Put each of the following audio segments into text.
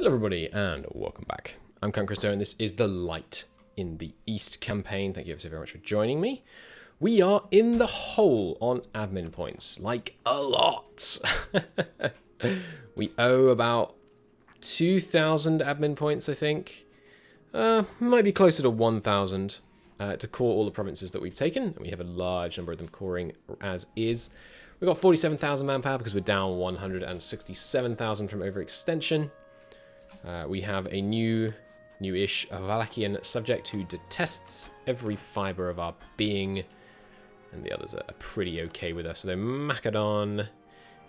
Hello everybody and welcome back. I'm Count Christo and this is the Light in the East campaign. Thank you so very much for joining me. We are in the hole on admin points, like a lot. We owe about 2,000 admin points, I think. Might be closer to 1,000 to core all the provinces that we've taken. We have a large number of them coring as is. We've got 47,000 manpower because we're down 167,000 from overextension. We have a newish Valachian subject who detests every fibre of our being, and the others are pretty okay with us. Although Macedon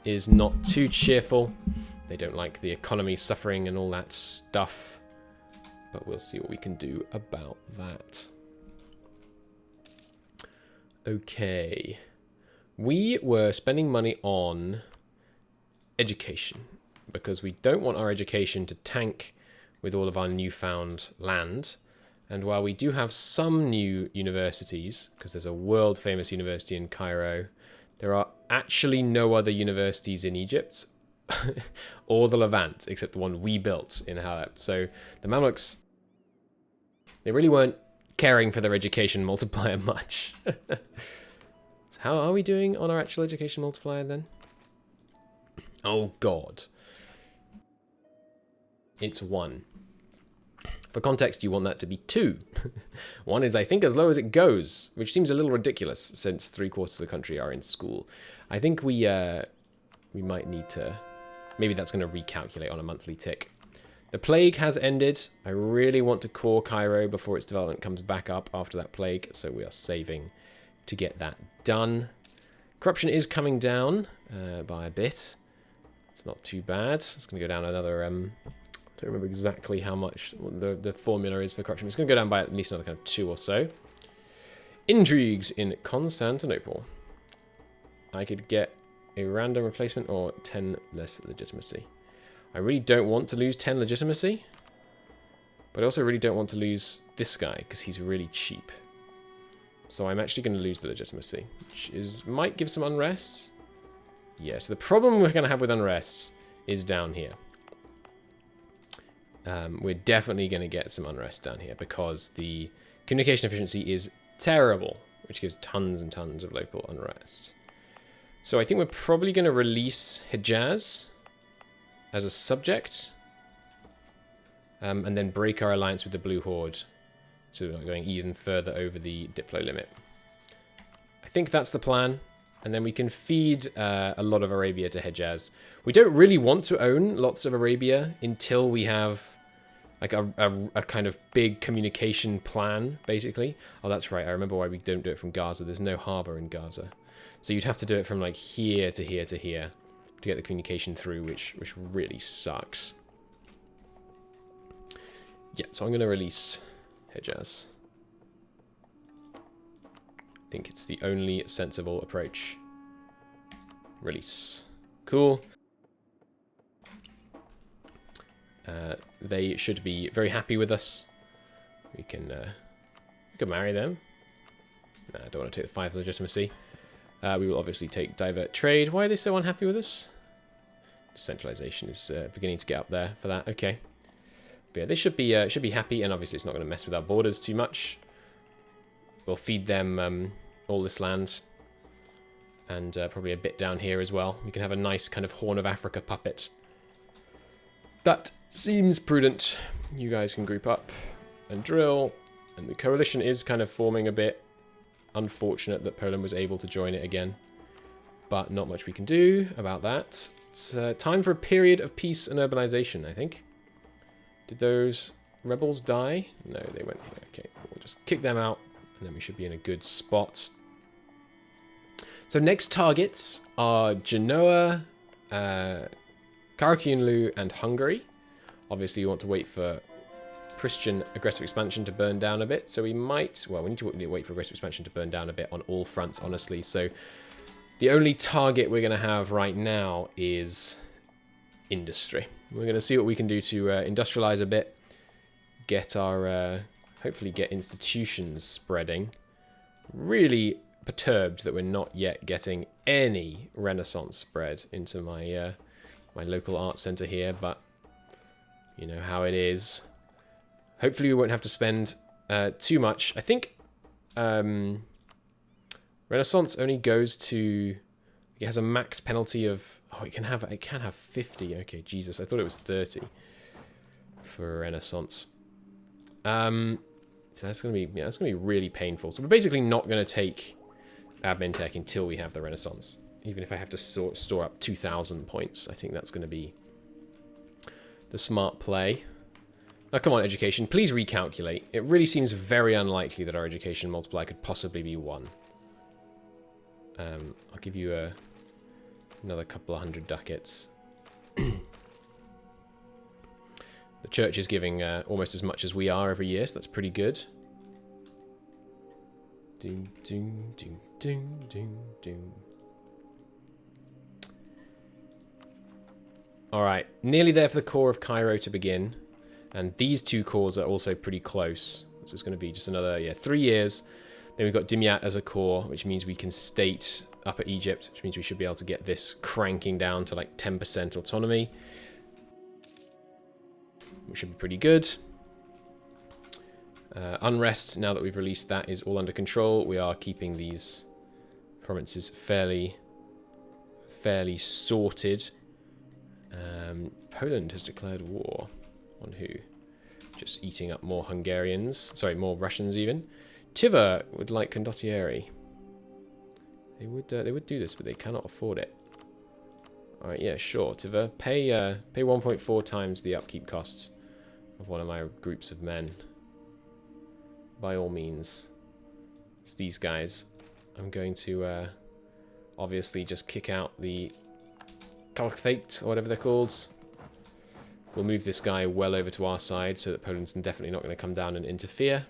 is not too cheerful. They don't like the economy suffering and all that stuff, but we'll see what we can do about that. Okay, we were spending money on education, because we don't want our education to tank with all of our newfound land. And while we do have some new universities, because there's a world famous university in Cairo, there are actually no other universities in Egypt or the Levant except the one we built in Halep. So the Mamluks, they really weren't caring for their education multiplier much. So how are we doing on our actual education multiplier then? Oh God. It's 1. For context, you want that to be 2. 1 is, I think, as low as it goes, which seems a little ridiculous since 3/4 of the country are in school. I think we might need to... Maybe that's going to recalculate on a monthly tick. The plague has ended. I really want to core Cairo before its development comes back up after that plague, so we are saving to get that done. Corruption is coming down by a bit. It's not too bad. It's going to go down another... I don't remember exactly how much the formula is for corruption. It's going to go down by at least another kind of 2 or so. Intrigues in Constantinople. I could get a random replacement or 10 less legitimacy. I really don't want to lose 10 legitimacy, but I also really don't want to lose this guy because he's really cheap. So I'm actually going to lose the legitimacy, which might give some unrest. Yeah, so the problem we're going to have with unrest is down here. We're definitely going to get some unrest down here because the communication efficiency is terrible, which gives tons and tons of local unrest. So I think we're probably going to release Hejaz as a subject, and then break our alliance with the Blue Horde, so we're not going even further over the Diplo limit. I think that's the plan. And then we can feed a lot of Arabia to Hejaz. We don't really want to own lots of Arabia until we have like a kind of big communication plan, basically. Oh, that's right. I remember why we don't do it from Gaza. There's no harbor in Gaza. So you'd have to do it from like here to here to here to get the communication through, which really sucks. Yeah, so I'm going to release Hejaz. I think it's the only sensible approach. Release. Cool. They should be very happy with us. We can marry them. Nah, I don't want to take the 5 legitimacy. We will obviously take divert trade. Why are they so unhappy with us? Centralization is beginning to get up there for that. Okay. But yeah, they should be happy, and obviously it's not going to mess with our borders too much. We'll feed them all this land, and probably a bit down here as well. We can have a nice kind of Horn of Africa puppet. That seems prudent. You guys can group up and drill, and the coalition is kind of forming a bit. Unfortunate that Poland was able to join it again, but not much we can do about that. It's time for a period of peace and urbanization, I think. Did those rebels die? No, they went here. Okay, we'll just kick them out, and then we should be in a good spot. So next targets are Genoa, Karakunlu, and Hungary. Obviously, you want to wait for Christian aggressive expansion to burn down a bit. So we might... Well, we need to wait for aggressive expansion to burn down a bit on all fronts, honestly. So the only target we're going to have right now is industry. We're going to see what we can do to industrialize a bit. Get our... hopefully get institutions spreading. Really perturbed that we're not yet getting any Renaissance spread into my my local art center here, but You know how it is. Hopefully we won't have to spend too much. I think Renaissance only goes to... It has a max penalty of... Oh, it can have 50. Okay, Jesus. I thought it was 30 for Renaissance. So that's gonna be really painful. So we're basically not gonna take admin tech until we have the Renaissance. Even if I have to store up 2,000 points, I think that's gonna be the smart play. Now, come on, education. Please recalculate. It really seems very unlikely that our education multiplier could possibly be 1. I'll give you another couple of 100 ducats. The church is giving almost as much as we are every year, so that's pretty good. Doom, doom, doom, doom, doom, doom. Alright, nearly there for the core of Cairo to begin. And these two cores are also pretty close. So it's going to be just another, 3 years. Then we've got Dimyat as a core, which means we can state Upper Egypt, which means we should be able to get this cranking down to like 10% autonomy. Which should be pretty good. Unrest, now that we've released that, is all under control. We are keeping these provinces fairly sorted. Poland has declared war. On who? Just eating up more Hungarians. Sorry, more Russians even. Tiva would like condottieri. They would do this, but they cannot afford it. Alright, yeah, sure. Tiva, pay 1.4 times the upkeep costs of one of my groups of men. By all means. It's these guys. I'm going to obviously just kick out the Kalkthate, or whatever they're called. We'll move this guy well over to our side so that Poland's definitely not going to come down and interfere.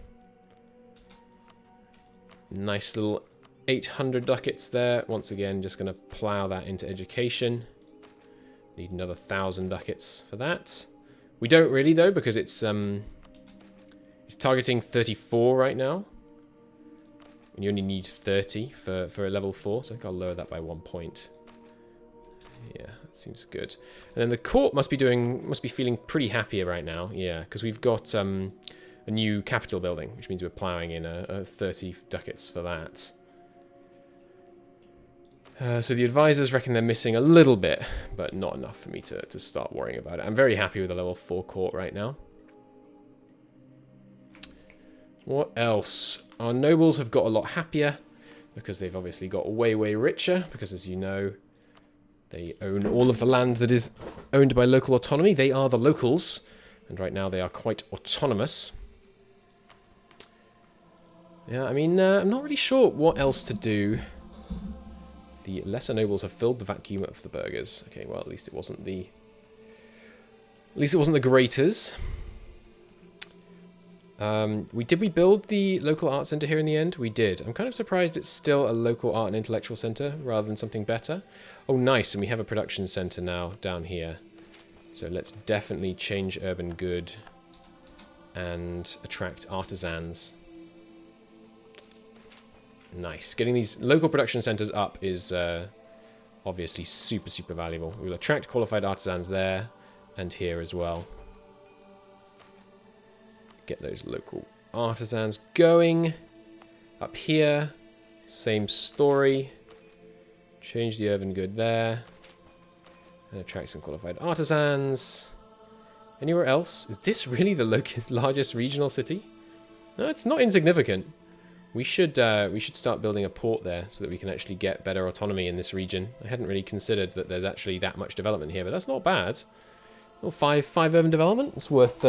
Nice little 800 ducats there. Once again, just going to plow that into education. Need another 1,000 ducats for that. We don't really, though, because it's targeting 34 right now. And you only need 30 for a level 4, so I think I'll lower that by 1 point. Yeah, that seems good. And then the court must be feeling pretty happy right now. Yeah, because we've got a new capital building, which means we're ploughing in a 30 ducats for that. So the advisors reckon they're missing a little bit, but not enough for me to start worrying about it. I'm very happy with the level 4 court right now. What else? Our nobles have got a lot happier because they've obviously got way, way richer. Because as you know, they own all of the land that is owned by local autonomy. They are the locals. And right now they are quite autonomous. Yeah, I mean, I'm not really sure what else to do. The lesser nobles have filled the vacuum of the burghers. Okay, well, at least it wasn't the graters. Did we build the local art center here in the end? We did. I'm kind of surprised it's still a local art and intellectual center rather than something better. Oh, nice. And we have a production center now down here. So let's definitely change urban good and attract artisans. Nice. Getting these local production centers up is obviously super, super valuable. We'll attract qualified artisans there and here as well. Get those local artisans going. Up here, same story. Change the urban good there. And attract some qualified artisans. Anywhere else? Is this really the largest regional city? No, it's not insignificant. We should start building a port there so that we can actually get better autonomy in this region. I hadn't really considered that there's actually that much development here, but that's not bad. Well, five urban development. It's worth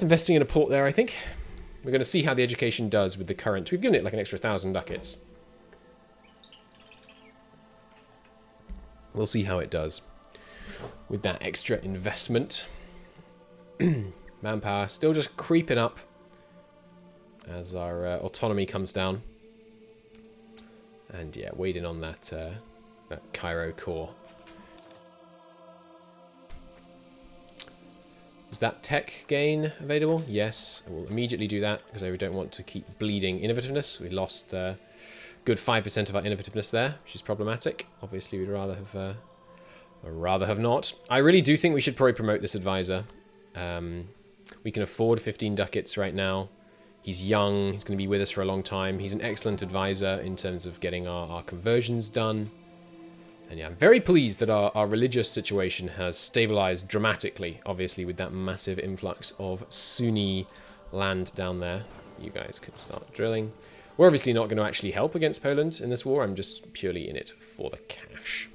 investing in a port there, I think. We're going to see how the education does with the current. We've given it like an extra 1,000 ducats. We'll see how it does with that extra investment. Manpower still just creeping up as our autonomy comes down. And yeah, waiting on that Cairo core. Was that tech gain available? Yes, I will immediately do that because I don't want to keep bleeding innovativeness. We lost good 5% of our innovativeness there, which is problematic. Obviously, we'd rather I'd rather have not. I really do think we should probably promote this advisor. We can afford 15 ducats right now. He's young. He's going to be with us for a long time. He's an excellent advisor in terms of getting our conversions done. And yeah, I'm very pleased that our religious situation has stabilized dramatically, obviously, with that massive influx of Sunni land down there. You guys can start drilling. We're obviously not going to actually help against Poland in this war. I'm just purely in it for the cash.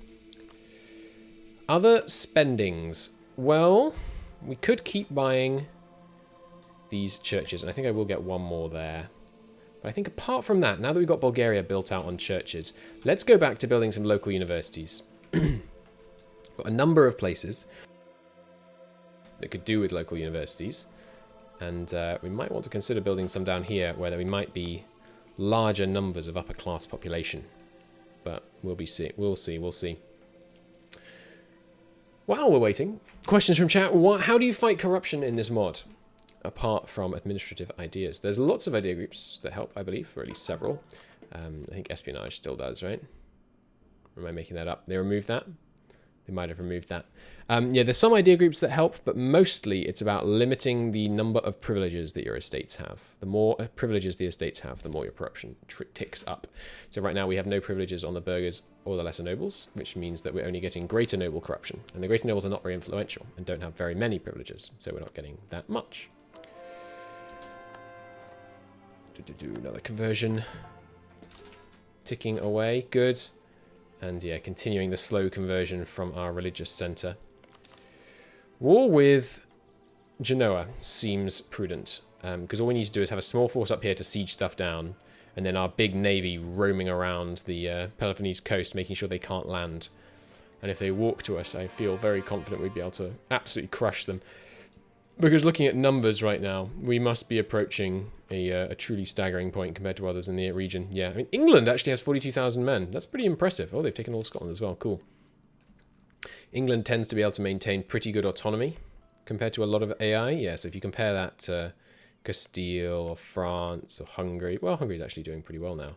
Other spendings. Well, we could keep buying these churches, and I think I will get one more there. But I think apart from that, now that we've got Bulgaria built out on churches, let's go back to building some local universities. Got a number of places that could do with local universities, and we might want to consider building some down here where there might be larger numbers of upper class population. But we'll see. While we're waiting, questions from chat. How do you fight corruption in this mod? Apart from administrative ideas. There's lots of idea groups that help, I believe, or at least several. I think espionage still does, right? Or am I making that up? They removed that? They might have removed that. Yeah, there's some idea groups that help, but mostly it's about limiting the number of privileges that your estates have. The more privileges the estates have, the more your corruption ticks up. So right now we have no privileges on the burghers or the lesser nobles, which means that we're only getting greater noble corruption. And the greater nobles are not very influential and don't have very many privileges, so we're not getting that much. Another conversion. Ticking away. Good. And yeah, continuing the slow conversion from our religious center. War with Genoa seems prudent. Because all we need to do is have a small force up here to siege stuff down. And then our big navy roaming around the Peloponnese coast, making sure they can't land. And if they walk to us, I feel very confident we'd be able to absolutely crush them. Because looking at numbers right now, we must be approaching a truly staggering point compared to others in the region. Yeah, I mean, England actually has 42,000 men. That's pretty impressive. Oh, they've taken all Scotland as well. Cool. England tends to be able to maintain pretty good autonomy compared to a lot of AI. Yeah, so if you compare that to Castile or France or Hungary. Well, Hungary's actually doing pretty well now.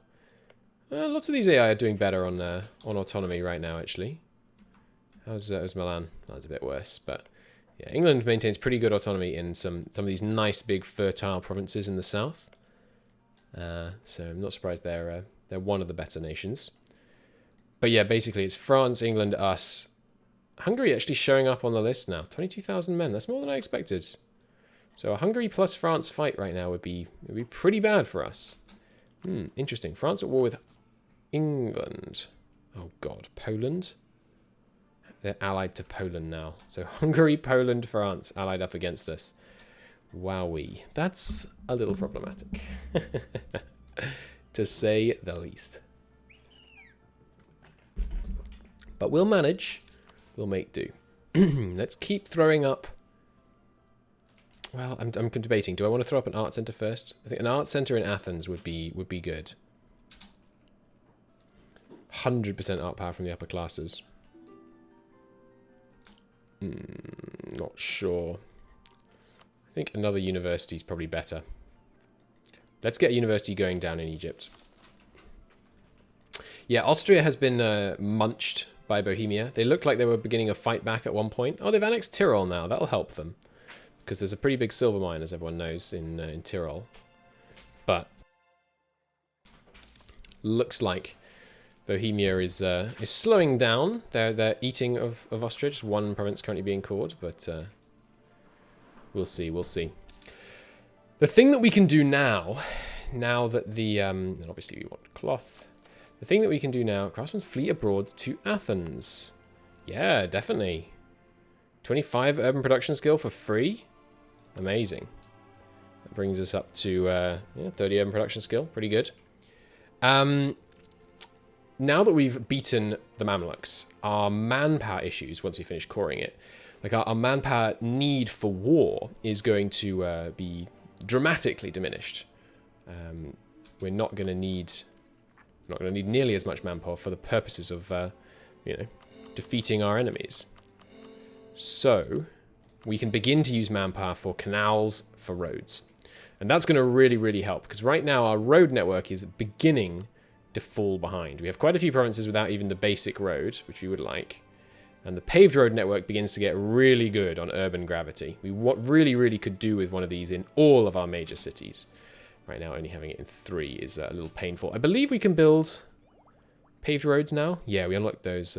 Lots of these AI are doing better on autonomy right now, actually. How's Milan? That's a bit worse, but... yeah, England maintains pretty good autonomy in some of these nice big fertile provinces in the south. So I'm not surprised they're one of the better nations. But yeah, basically it's France, England, us. Hungary actually showing up on the list now. 22,000 men. That's more than I expected. So a Hungary plus France fight right now would be pretty bad for us. Interesting. France at war with England. Oh God, Poland. They're allied to Poland now. So Hungary, Poland, France allied up against us. Wowee. That's a little problematic. To say the least. But we'll manage. We'll make do. Let's keep throwing up. Well, I'm debating. Do I want to throw up an art center first? I think an art center in Athens would be good. 100% art power from the upper classes. Not sure. I think another university is probably better. Let's get a university going down in Egypt. Yeah, Austria has been munched by Bohemia. They looked like they were beginning a fight back at one point. Oh, they've annexed Tyrol now. That'll help them. Because there's a pretty big silver mine, as everyone knows, in Tyrol. But looks like Bohemia is slowing down their eating of Austria. Just one province currently being caught, but we'll see. The thing that we can do now that the and obviously we want cloth. The thing that we can do now, craftsman's fleet abroad to Athens. Yeah, definitely. 25 urban production skill for free. Amazing. That brings us up to 30 urban production skill. Pretty good. Now that we've beaten the Mamluks, our manpower issues, once we finish coring it, like our manpower need for war is going to be dramatically diminished. We're not going to need nearly as much manpower for the purposes of defeating our enemies. So we can begin to use manpower for canals, for roads. And that's going to really, really help, because right now our road network is beginning to fall behind. We have quite a few provinces without even the basic road, which we would like. And the paved road network begins to get really good on urban gravity. What really could do with one of these in all of our major cities. Right now, only having it in 3 is a little painful. I believe we can build paved roads now. Yeah, we unlocked those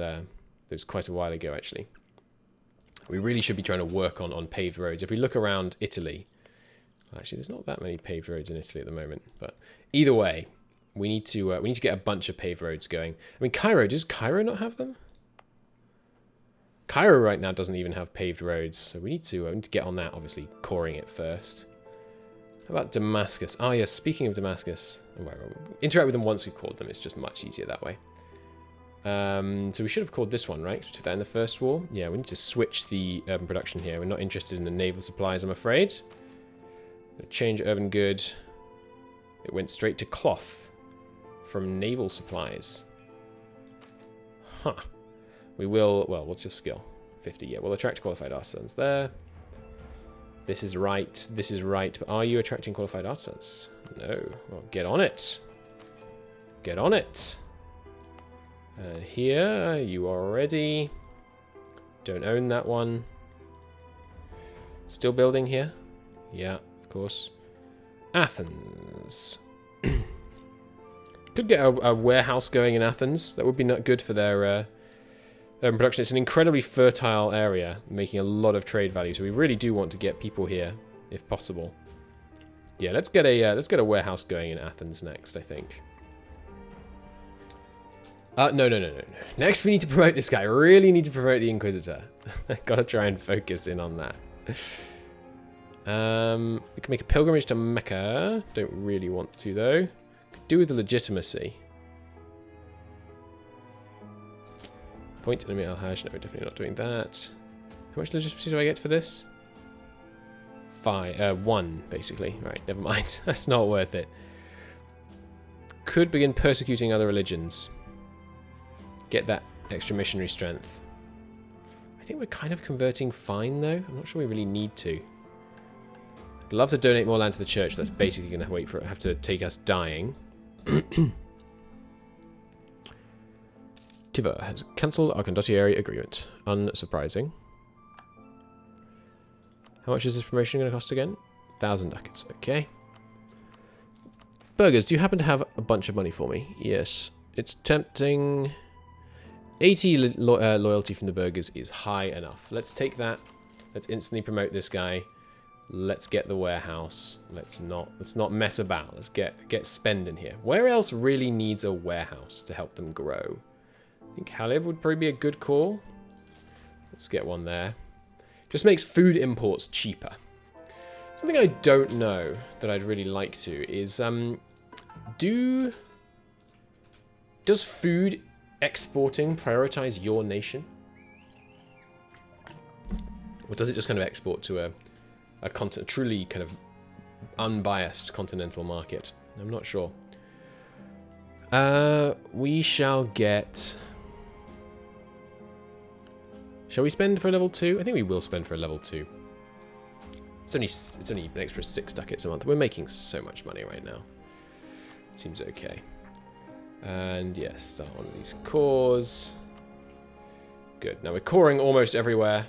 quite a while ago, actually. We really should be trying to work on paved roads. If we look around Italy, actually, there's not that many paved roads in Italy at the moment. But either way, we need to get a bunch of paved roads going. I mean, Cairo, does Cairo not have them? Cairo right now doesn't even have paved roads, so we need to get on that, obviously, coring it first. How about Damascus? Oh, yes, speaking of Damascus, interact with them once we've called them. It's just much easier that way. So we should have called this one, right? We took that in the first war. Yeah, we need to switch the urban production here. We're not interested in the naval supplies, I'm afraid. Change urban good. It went straight to cloth from naval supplies. Huh. We will, well, what's your skill? 50, yeah. We'll attract qualified artisans there. This is right. This is right. But are you attracting qualified artisans? No. Well, get on it. Get on it. And here, you are ready. Don't own that one. Still building here? Yeah, of course. Athens. Could get a warehouse going in Athens. That would be not good for their urban production. It's an incredibly fertile area, making a lot of trade value. So we really do want to get people here, if possible. Yeah, let's get a warehouse going in Athens next, I think. No. Next, we need to promote this guy. Really need to promote the Inquisitor. Gotta try and focus in on that. We can make a pilgrimage to Mecca. Don't really want to, though. Could do with the legitimacy. Point enemy al-Hajj. No, we're definitely not doing that. How much legitimacy do I get for this? 1, basically. Right, never mind. That's not worth it. Could begin persecuting other religions. Get that extra missionary strength. I think we're kind of converting fine, though. I'm not sure we really need to. I'd love to donate more land to the church. That's basically going to have to take us dying. Tiva has cancelled our condottieri agreement. Unsurprising. How much is this promotion going to cost again? 1,000 ducats. Okay. Burgers, do you happen to have a bunch of money for me? Yes. It's tempting. 80 loyalty from the burgers is high enough. Let's take that. Let's instantly promote this guy. Let's get the warehouse. Let's not mess about. Let's get spend in here. Where else really needs a warehouse to help them grow? I think Halib would probably be a good call. Let's get one there. Just makes food imports cheaper. Something I don't know that I'd really like to is does food exporting prioritize your nation? Or does it just kind of export to a truly kind of unbiased continental market? I'm not sure. We shall get... Shall we spend for a level 2? I think we will spend for a level 2. It's only an extra 6 ducats a month. We're making so much money right now. It seems okay. And yes, start on these cores. Good. Now we're coring almost everywhere.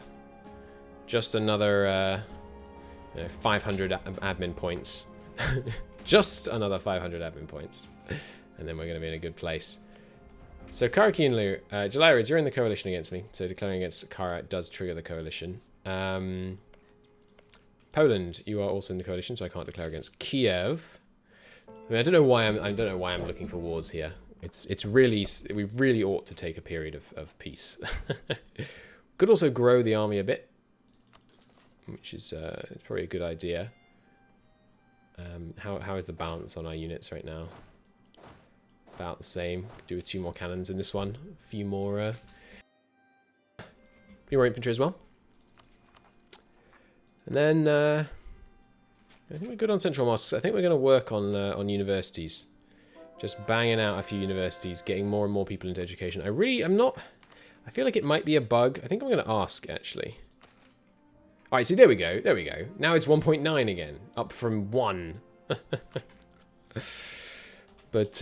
Just another 500 admin points. Just another 500 admin points. And then we're going to be in a good place. So Karaki and Lu, Jalarians, you're in the coalition against me. So declaring against Kara does trigger the coalition. Poland, you are also in the coalition, so I can't declare against Kiev. I mean, I don't know why I'm looking for wars here. It's really, we really ought to take a period of peace. Could also grow the army a bit, which is it's probably a good idea. How is the balance on our units right now? About the same. Could do with 2 more cannons in this one. A few more infantry as well. And then I think we're good on central mosques. I think we're going to work on universities. Just banging out a few universities, getting more and more people into education. I feel like it might be a bug. I think I'm going to ask, actually. All right, so there we go. There we go. Now it's 1.9 again, up from 1. But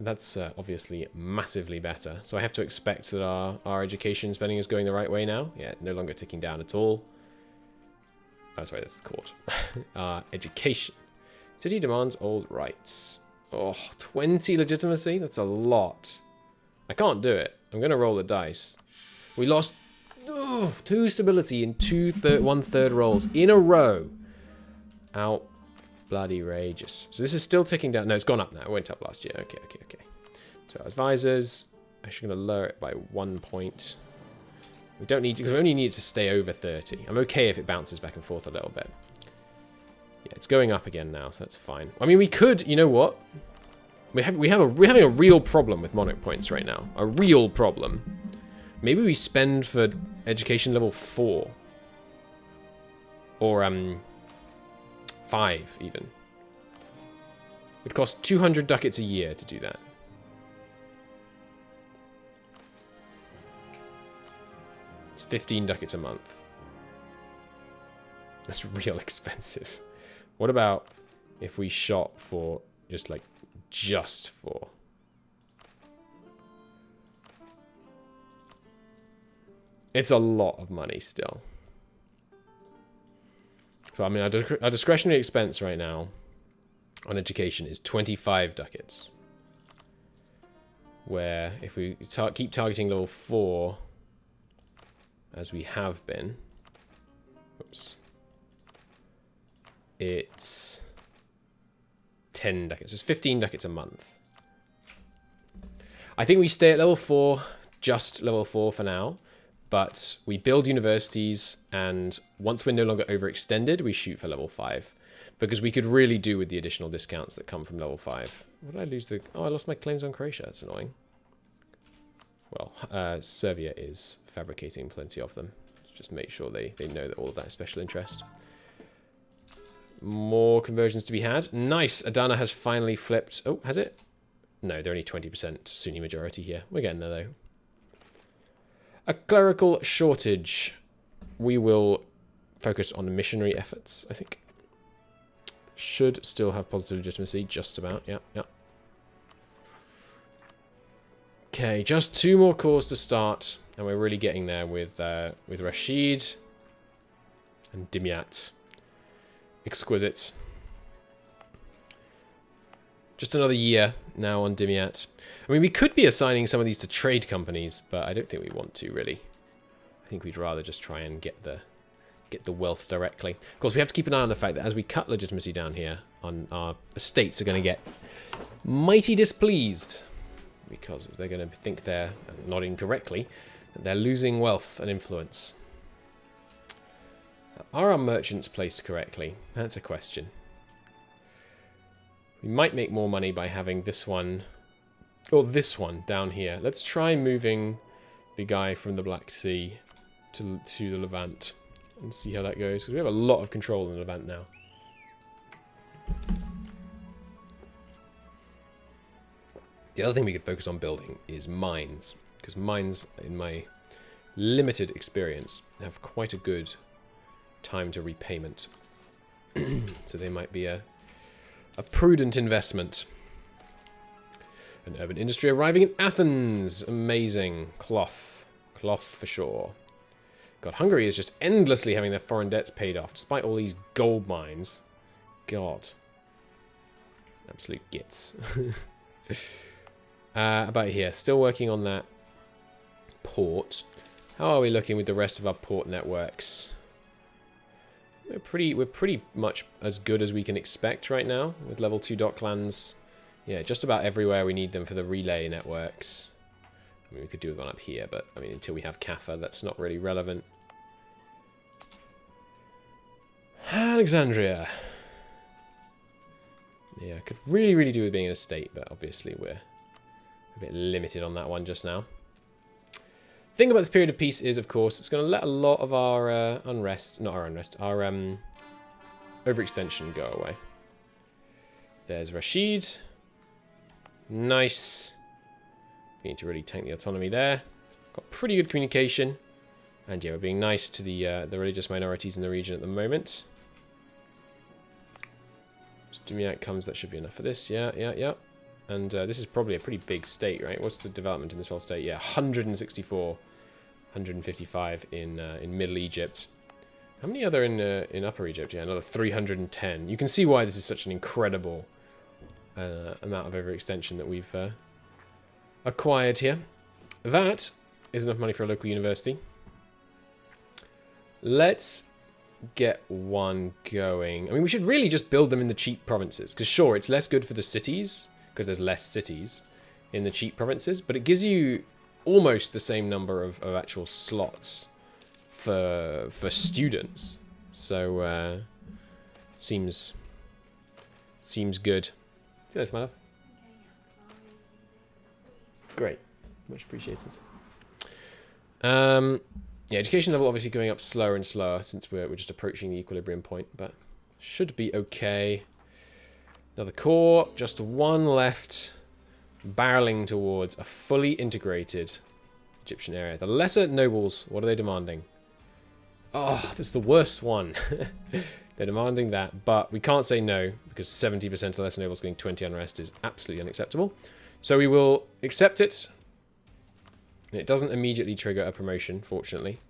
That's obviously massively better. So I have to expect that our education spending is going the right way now. Yeah, no longer ticking down at all. Oh, sorry, that's the court. Education. City demands old rights. Oh, 20 legitimacy? That's a lot. I can't do it. I'm going to roll the dice. We lost 2 stability in 1/3 rolls in a row. Out. Bloody rageous. So this is still ticking down. No, it's gone up now. It went up last year. Okay. So our advisors, actually going to lower it by 1 point. We don't need to, because we only need it to stay over 30. I'm okay if it bounces back and forth a little bit. Yeah, it's going up again now, so that's fine. I mean, we could, you know what? We're having a real problem with monarch points right now. A real problem. Maybe we spend for education level 4. Or, 5, even. It would cost 200 ducats a year to do that. It's 15 ducats a month. That's real expensive. What about if we shot for just for... It's a lot of money still. So, I mean, our discretionary expense right now on education is 25 ducats. Where, if we keep targeting level 4, as we have been, oops, it's 10 ducats. It's 15 ducats a month. I think we stay at level 4, just level 4 for now. But we build universities, and once we're no longer overextended, we shoot for level 5. Because we could really do with the additional discounts that come from level 5. What did I lose the... Oh, I lost my claims on Croatia. That's annoying. Well, Serbia is fabricating plenty of them. Just make sure they know that all of that is special interest. More conversions to be had. Nice! Adana has finally flipped... Oh, has it? No, they're only 20% Sunni majority here. We're getting there, though. A clerical shortage. We will focus on missionary efforts, I think. Should still have positive legitimacy, just about. Yeah. Okay, just 2 more cores to start, and we're really getting there with Rashid and Dimyat. Exquisite. Just another year now on Dimyat. I mean, we could be assigning some of these to trade companies, but I don't think we want to, really. I think we'd rather just try and get the wealth directly. Of course, we have to keep an eye on the fact that as we cut legitimacy down here, our estates are going to get mighty displeased. Because they're going to think they're, not incorrectly, that they're losing wealth and influence. Are our merchants placed correctly? That's a question. We might make more money by having this one, or this one down here. Let's try moving the guy from the Black Sea to the Levant and see how that goes. Because we have a lot of control in the Levant now. The other thing we could focus on building is mines. Because mines, in my limited experience, have quite a good time to repayment. So they might be a prudent investment. An urban industry arriving in Athens. Amazing. Cloth. Cloth for sure. God, Hungary is just endlessly having their foreign debts paid off, despite all these gold mines. God. Absolute gits. About here. Still working on that port. How are we looking with the rest of our port networks? We're pretty much as good as we can expect right now with level 2 docklands. Yeah, just about everywhere we need them for the relay networks. I mean, we could do one up here, but I mean, until we have Kaffa, that's not really relevant. Alexandria. Yeah, could really do with being an estate, but obviously we're a bit limited on that one just now. Thing about this period of peace is, of course, it's going to let a lot of our our overextension go away. There's Rashid. Nice. We need to really tank the autonomy there. Got pretty good communication. And yeah, we're being nice to the religious minorities in the region at the moment. Dimyat comes, that should be enough for this. Yeah. And this is probably a pretty big state, right? What's the development in this whole state? Yeah, 164, 155 in Middle Egypt. How many are there in Upper Egypt? Yeah, another 310. You can see why this is such an incredible amount of overextension that we've acquired here. That is enough money for a local university. Let's get one going. I mean, we should really just build them in the cheap provinces. Because sure, it's less good for the cities, because there's less cities in the cheap provinces, but it gives you almost the same number of actual slots for students. So, seems good. See you later, my love. Great. Much appreciated. Yeah, education level obviously going up slower and slower since we're just approaching the equilibrium point, but should be okay. Another core, just one left, barreling towards a fully integrated Egyptian area. The lesser nobles, what are they demanding? Oh, this is the worst one. They're demanding that, but we can't say no because 70% of the lesser nobles getting 20 unrest is absolutely unacceptable. So we will accept it. It doesn't immediately trigger a promotion, fortunately,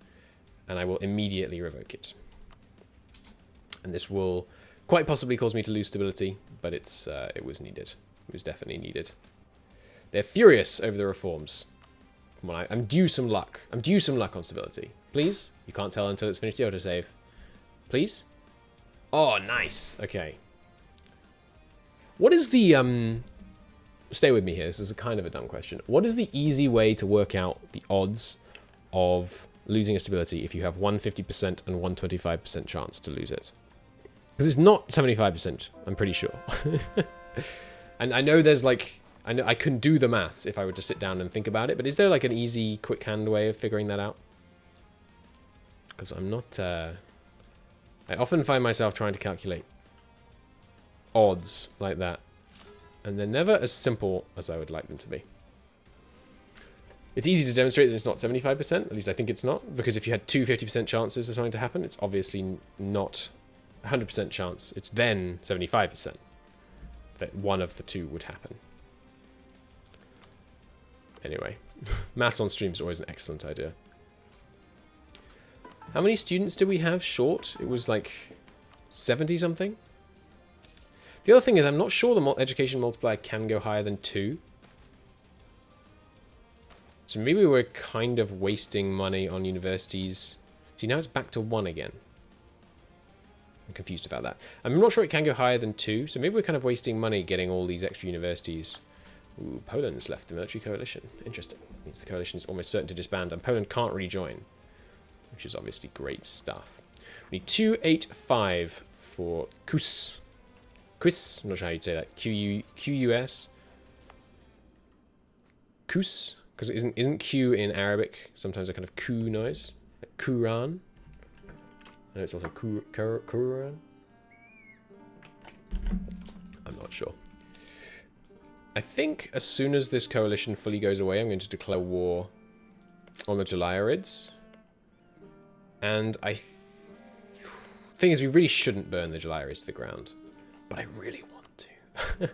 and I will immediately revoke it. And this will quite possibly cause me to lose stability, but it was needed. It was definitely needed. They're furious over the reforms. Come on, I'm due some luck. I'm due some luck on stability. Please? You can't tell until it's finished the autosave. Please? Oh, nice. Okay. What is the, stay with me here. This is a kind of a dumb question. What is the easy way to work out the odds of losing a stability if you have 150% and 125% chance to lose it? Because it's not 75%, I'm pretty sure. And I know there's like, I know I can do the maths if I were to sit down and think about it, but is there like an easy, quick hand way of figuring that out? Because I'm not, I often find myself trying to calculate odds like that, and they're never as simple as I would like them to be. It's easy to demonstrate that it's not 75%, at least I think it's not, because if you had two 50% chances for something to happen, it's obviously not 100% chance. It's then 75% that one of the two would happen. Anyway, maths on stream is always an excellent idea. How many students do we have short? It was like 70 something. The other thing is I'm not sure the education multiplier can go higher than 2. So maybe we're kind of wasting money on universities. See, now it's back to 1 again. I'm confused about that. I'm not sure it can go higher than 2, so maybe we're kind of wasting money getting all these extra universities. Ooh, Poland's left the military coalition. Interesting. Means the coalition is almost certain to disband, and Poland can't rejoin, which is obviously great stuff. We need 285 for Kuz. Kuz? I'm not sure how you'd say that. Q-U-S? Kuz? Because it isn't Q in Arabic. Sometimes a kind of Q noise. Like Quran. I know it's also Quran. I'm not sure. I think as soon as this coalition fully goes away, I'm going to declare war on the Juliarids. And thing is, we really shouldn't burn the Juliarids to the ground. But I really want to.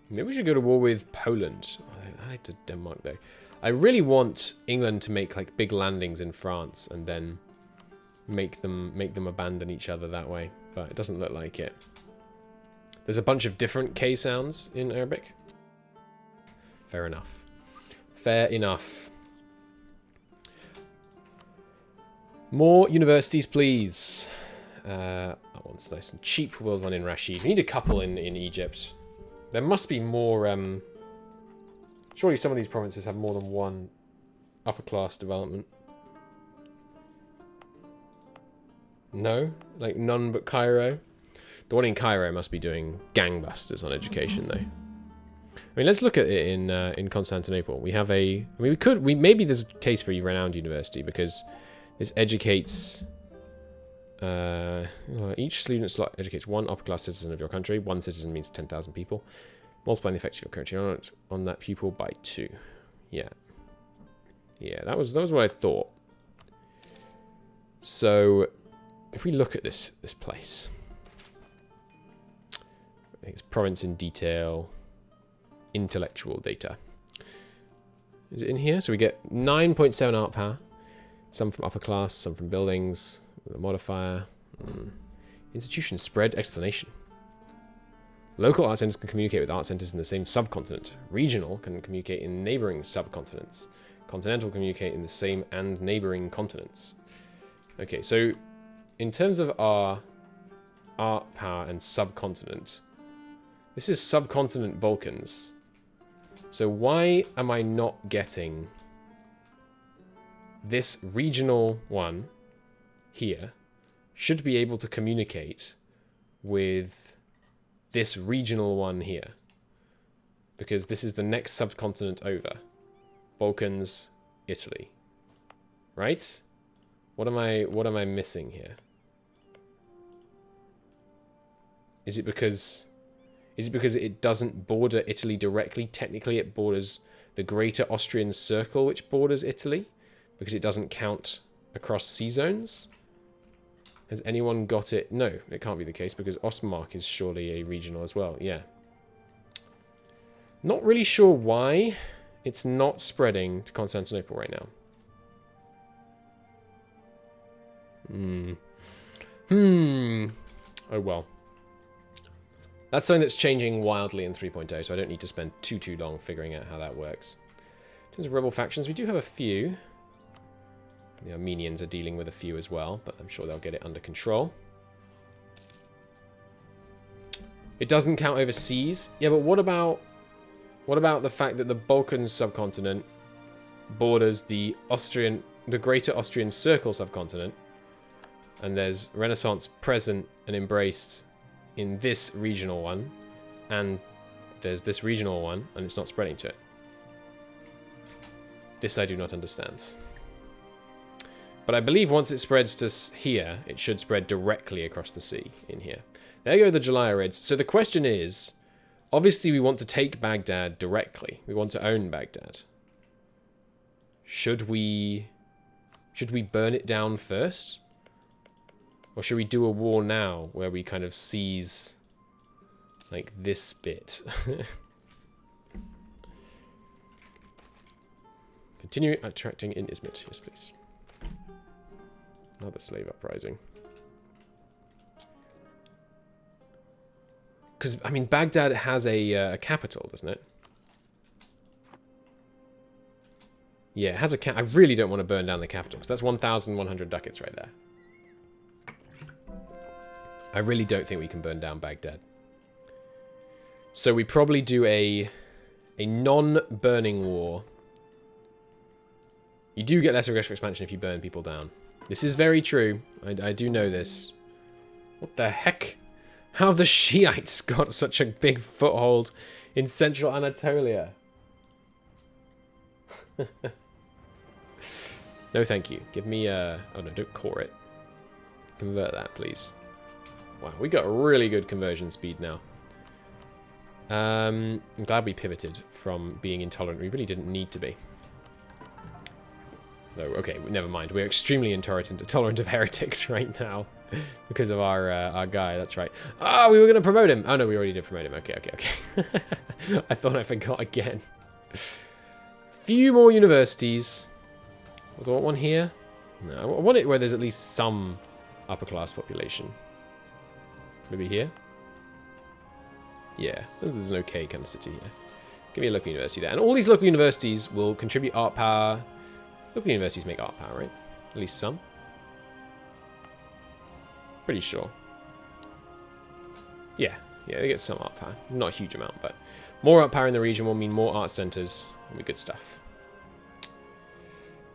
Maybe we should go to war with Poland. I like to Denmark though. I really want England to make like big landings in France and then make them abandon each other that way, but it doesn't look like it. There's a bunch of different K sounds in Arabic. Fair enough. Fair enough. More universities, please. That one's nice and cheap. We'll build one in Rashid. We need a couple in Egypt. There must be more... surely some of these provinces have more than one upper class development. No? Like none but Cairo? The one in Cairo must be doing gangbusters on education though. I mean, let's look at it in Constantinople. We have a... I mean, maybe there's a case for a renowned university because this educates... each student slot educates one upper-class citizen of your country. One citizen means 10,000 people. Multiplying the effects of your country on that pupil by 2. Yeah. Yeah, that was what I thought. So, if we look at this place, I think it's province in detail, intellectual data. Is it in here? So we get 9.7 art power, some from upper class, some from buildings, with a modifier. Institution spread explanation. Local art centers can communicate with art centers in the same subcontinent. Regional can communicate in neighboring subcontinents. Continental communicate in the same and neighboring continents. Okay, so in terms of our art power and subcontinent, this is subcontinent Balkans. So why am I not getting this regional one here should be able to communicate with this regional one here? Because this is the next subcontinent over. Balkans, Italy. Right? What am I missing here? Is it because it doesn't border Italy directly? Technically it borders the Greater Austrian Circle, which borders Italy, because it doesn't count across sea zones. Has anyone got it? No, it can't be the case, because Ostmark is surely a regional as well. Yeah. Not really sure why it's not spreading to Constantinople right now. Oh well. That's something that's changing wildly in 3.0, so I don't need to spend too long figuring out how that works. In terms of rebel factions, we do have a few. The Armenians are dealing with a few as well, but I'm sure they'll get it under control. It doesn't count overseas. Yeah, but what about the fact that the Balkan subcontinent borders the Greater Austrian Circle subcontinent, and there's Renaissance present and embraced in this regional one, and there's this regional one, and it's not spreading to it. This I do not understand. But I believe once it spreads to here, it should spread directly across the sea in here. There go the Jalaiirids. So the question is, obviously we want to take Baghdad directly. We want to own Baghdad. Should we burn it down first? Or should we do a war now where we kind of seize like this bit? Continue attracting in Izmit. Yes, please. Another slave uprising. Because, I mean, Baghdad has a capital, doesn't it? Yeah, it has a I really don't want to burn down the capital, because that's 1,100 ducats right there. I really don't think we can burn down Baghdad. So we probably do a non-burning war. You do get less aggressive expansion if you burn people down. This is very true. I do know this. What the heck? How have the Shiites got such a big foothold in central Anatolia? No, thank you. Give me a... Oh, no, don't core it. Convert that, please. Wow, we got really good conversion speed now. I'm glad we pivoted from being intolerant. We really didn't need to be. No, okay, never mind. We're extremely intolerant of heretics right now because of our guy. That's right. Ah, we were going to promote him. Oh, no, we already did promote him. Okay. I thought I forgot again. Few more universities. Do I want one here? No, I want it where there's at least some upper class population. Maybe here? Yeah, this is an okay kind of city here. Give me a local university there. And all these local universities will contribute art power. Local universities make art power, right? At least some. Pretty sure. Yeah, they get some art power. Not a huge amount, but more art power in the region will mean more art centers. Will be good stuff.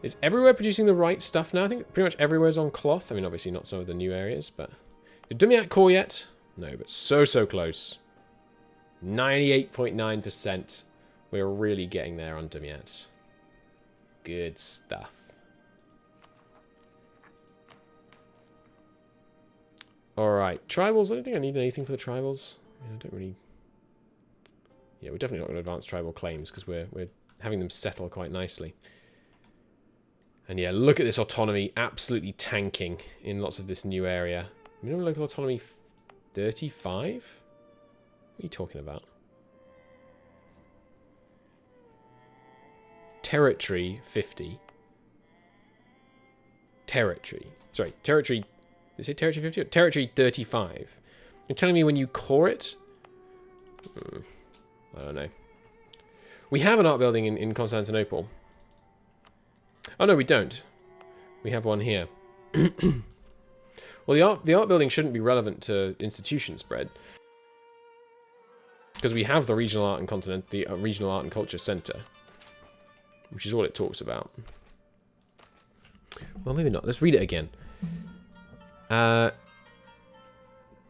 Is everywhere producing the right stuff now? I think pretty much everywhere's on cloth. I mean, obviously not some of the new areas, but... Did Dumyat core yet? No, but so close. 98.9%. We're really getting there on Dumyat. Good stuff. Alright, tribals. I don't think I need anything for the tribals. I don't really... Yeah, we're definitely not going to advance tribal claims because we're having them settle quite nicely. And yeah, look at this autonomy absolutely tanking in lots of this new area. Minimum local autonomy 35? What are you talking about? Territory 50. Territory. Sorry, territory. Did it say territory 50? Territory 35. You're telling me when you core it? I don't know. We have an art building in Constantinople. Oh no, we don't. We have one here. Well, the art building shouldn't be relevant to institution spread, because we have the regional art and continent, the regional art and culture center, which is all it talks about. Well, maybe not. Let's read it again.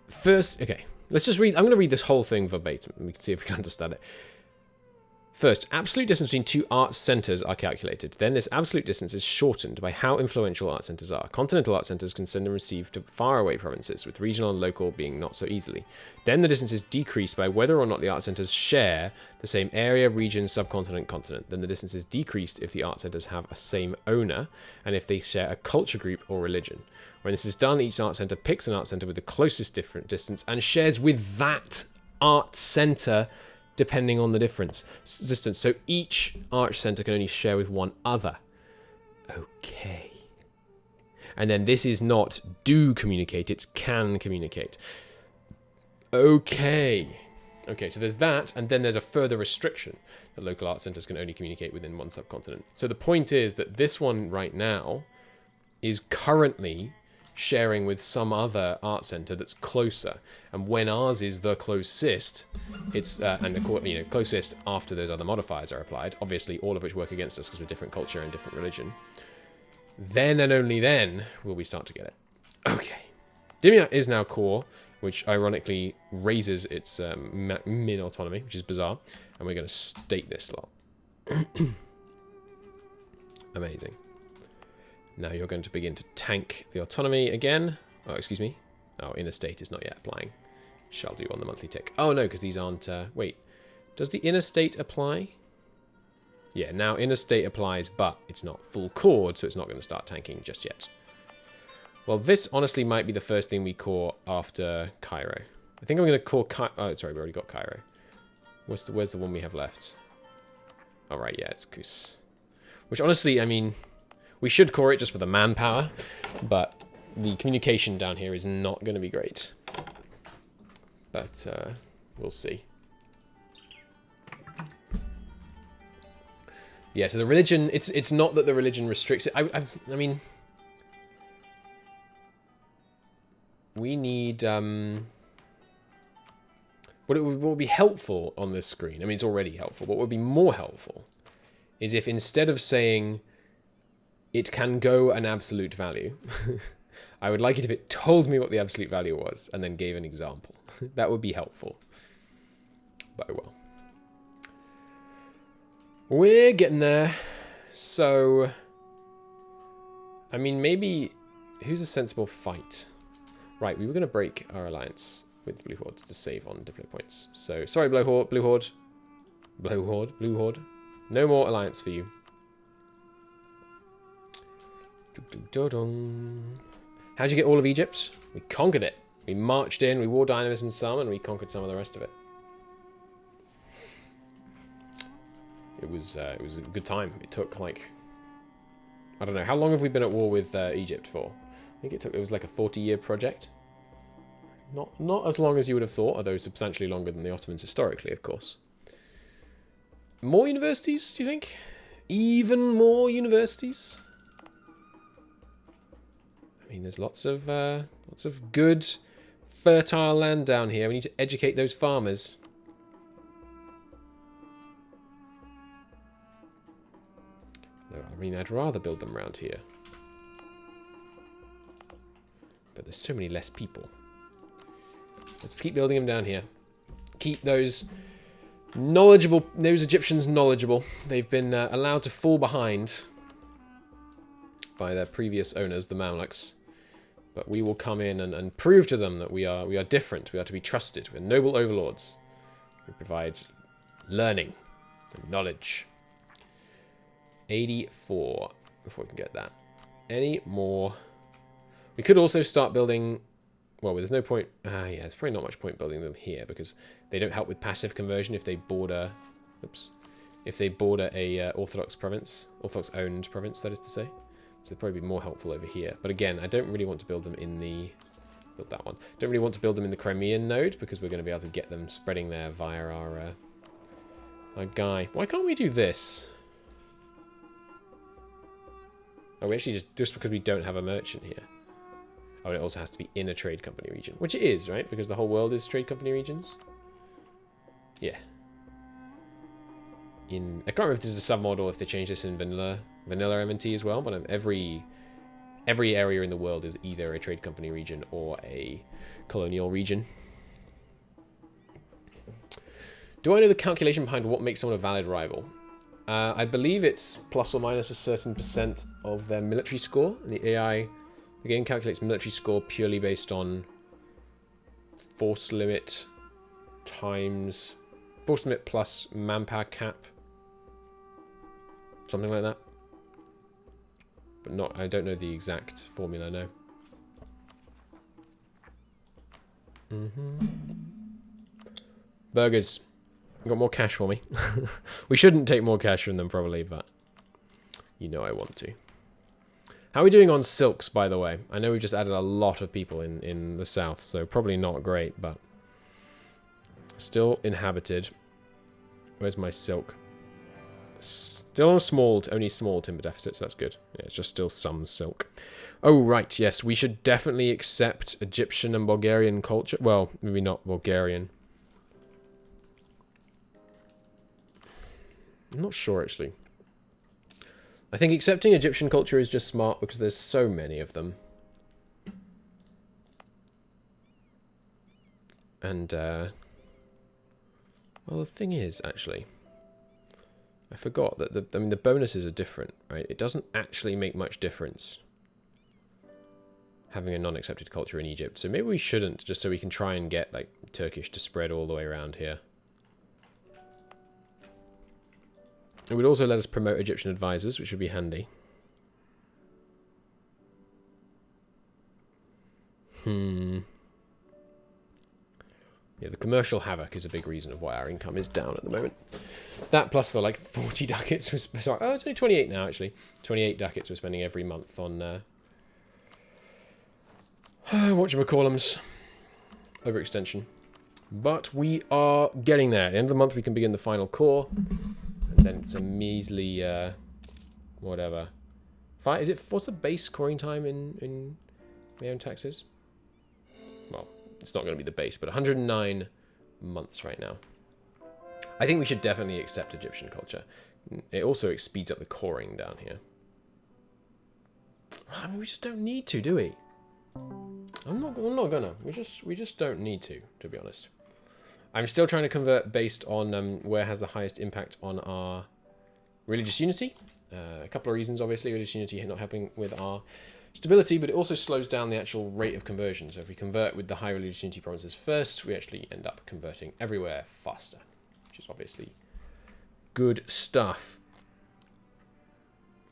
First, okay, let's just read. I'm going to read this whole thing verbatim, and we can see if we can understand it. First, absolute distance between two art centers are calculated. Then this absolute distance is shortened by how influential art centers are. Continental art centers can send and receive to faraway provinces, with regional and local being not so easily. Then the distance is decreased by whether or not the art centers share the same area, region, subcontinent, continent. Then the distance is decreased if the art centers have a same owner, and if they share a culture group or religion. When this is done, each art center picks an art center with the closest different distance and shares with that art center depending on the distance. So each arch center can only share with one other. Okay. And then this is not do communicate, it's can communicate. Okay. Okay, so there's that, and then there's a further restriction that local art centers can only communicate within one subcontinent. So the point is that this one right now is currently sharing with some other art center that's closer, and when ours is the closest, it's closest after those other modifiers are applied, obviously all of which work against us because we're different culture and different religion, then and only then will we start to get it. Okay, Dimia is now core, which ironically raises its min autonomy, which is bizarre, and we're going to state this lot. Amazing. Now you're going to begin to tank the autonomy again. Oh, excuse me. Oh, inner state is not yet applying. Shall do on the monthly tick. Oh, no, because these aren't... wait. Does the inner state apply? Yeah, now inner state applies, but it's not full chord, so it's not going to start tanking just yet. Well, this honestly might be the first thing we core after Cairo. I think I'm going to core... Oh, sorry, we already got Cairo. Where's the one we have left? All right, yeah, it's Kus. Which honestly, I mean... We should core it just for the manpower, but the communication down here is not going to be great. But we'll see. Yeah, so the religion, it's not that the religion restricts it. I mean, we need... What would be helpful on this screen, I mean, it's already helpful, but what would be more helpful is if instead of saying... it can go an absolute value. I would like it if it told me what the absolute value was and then gave an example. That would be helpful. But well. We're getting there. So, I mean, maybe... Who's a sensible fight? Right, we were going to break our alliance with Blue Horde to save on diplo points. So, sorry, Blue Horde. No more alliance for you. How'd you get all of Egypt? We conquered it. We marched in, we wore dynamism some, and we conquered some of the rest of it. It was a good time. It took like, I don't know, how long have we been at war with Egypt for? I think it was like a 40-year project. Not as long as you would have thought, although substantially longer than the Ottomans historically, of course. More universities, do you think? Even more universities? I mean, there's lots of good, fertile land down here. We need to educate those farmers. I mean, I'd rather build them around here. But there's so many less people. Let's keep building them down here. Keep those Egyptians knowledgeable. They've been allowed to fall behind by their previous owners, the Mamluks. But we will come in and prove to them that we are different. We are to be trusted. We're noble overlords. We provide learning and knowledge. 84. before we can get that. Any more? We could also start building... Well, there's no point... yeah, there's probably not much point building them here because they don't help with passive conversion if they border... Oops. If they border a Orthodox province. Orthodox-owned province, that is to say. So they'd probably be more helpful over here. But again, I don't really want to build them in the... Build that one. Don't really want to build them in the Crimean node because we're going to be able to get them spreading there via our guy. Why can't we do this? Oh, we actually just because we don't have a merchant here. Oh, and it also has to be in a trade company region. Which it is, right? Because the whole world is trade company regions. Yeah. I can't remember if this is a submod or if they change this in vanilla MNT as well, but every area in the world is either a trade company region or a colonial region. Do I know the calculation behind what makes someone a valid rival? I believe it's plus or minus a certain percent of their military score. And the game calculates military score purely based on force limit plus manpower cap. Something like that. But I don't know the exact formula, no. Burgers. You got more cash for me? We shouldn't take more cash from them, probably, but you know I want to. How are we doing on silks, by the way? I know we've just added a lot of people in the south, so probably not great, but still inhabited. Where's my silk? Still only small timber deficits, that's good. Yeah, it's just still some silk. Oh, right, yes, we should definitely accept Egyptian and Bulgarian culture. Well, maybe not Bulgarian. I'm not sure, actually. I think accepting Egyptian culture is just smart because there's so many of them. And, well, the thing is, actually, I forgot that the bonuses are different, right? It doesn't actually make much difference having a non-accepted culture in Egypt. So maybe we shouldn't, just so we can try and get, like, Turkish to spread all the way around here. It would also let us promote Egyptian advisors, which would be handy. Yeah, the commercial havoc is a big reason of why our income is down at the moment. That plus the, like, 40 ducats we're sorry, oh, it's only 28 now, actually. 28 ducats we're spending every month on, whatchamacallums. Overextension. But we are getting there. At the end of the month, we can begin the final core. And then it's a measly, whatever. What's the base coring time in MEIOU taxes? Well, it's not going to be the base, but 109 months right now. I think we should definitely accept Egyptian culture. It also speeds up the coring down here. I mean, we just don't need to, do we? I'm not gonna. We just don't need to be honest. I'm still trying to convert based on where has the highest impact on our religious unity. A couple of reasons, obviously. Religious unity not helping with our stability, but it also slows down the actual rate of conversion. So if we convert with the high religious unity provinces first, we actually end up converting everywhere faster, which is obviously good stuff.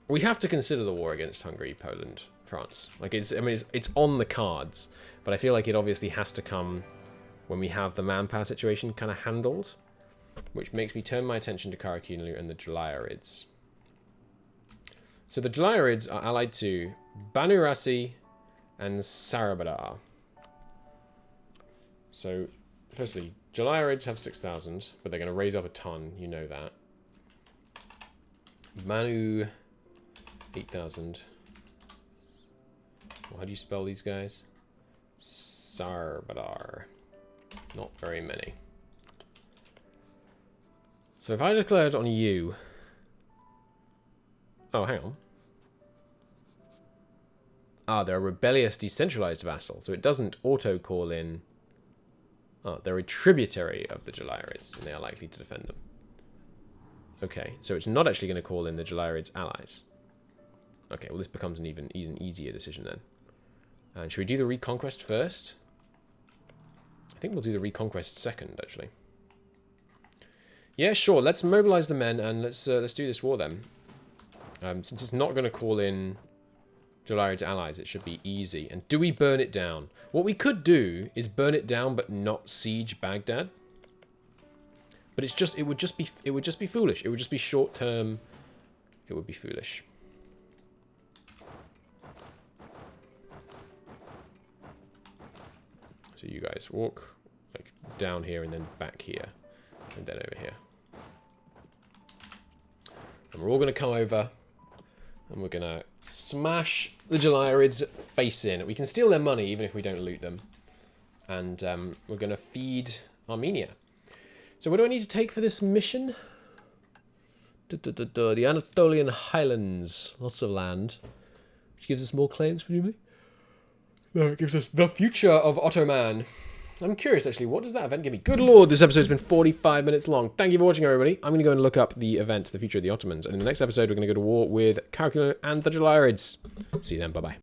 We have to consider the war against Hungary, Poland, France. Like, it's on the cards, but I feel like it obviously has to come when we have the manpower situation kind of handled, which makes me turn my attention to Karakunlu and the Djulaiirids. So the Djulaiirids are allied to Banu Rassi and Sarabadar. So, firstly, Djulaiirids have 6,000, but they're going to raise up a ton, you know that. Banu, 8,000. Well, how do you spell these guys? Sarabadar. Not very many. So if I declared on you... Oh, hang on. Ah, they're a rebellious decentralized vassal, so it doesn't auto-call in... Ah, they're a tributary of the Djulaiirids, and they are likely to defend them. Okay, so it's not actually going to call in the Djulaiirids' allies. Okay, well this becomes an even easier decision then. And should we do the Reconquest first? I think we'll do the Reconquest second, actually. Yeah, sure. Let's mobilize the men and let's do this war then. Since it's not going to call in Jalairids allies, it should be easy. And do we burn it down? What we could do is burn it down but not siege Baghdad. But it would just be foolish. It would just be short term. It would be foolish. So you guys walk like down here and then back here and then over here. And we're all going to come over and we're going to smash the Jalairids face in. We can steal their money even if we don't loot them. And we're going to feed Armenia. So what do I need to take for this mission? The Anatolian Highlands. Lots of land. Which gives us more claims, presumably. No, it gives us the future of Ottoman. I'm curious, actually. What does that event give me? Good lord, this episode's been 45 minutes long. Thank you for watching, everybody. I'm going to go and look up the event, the future of the Ottomans. And in the next episode, we're going to go to war with Karakulan and the Jalairids. See you then. Bye-bye.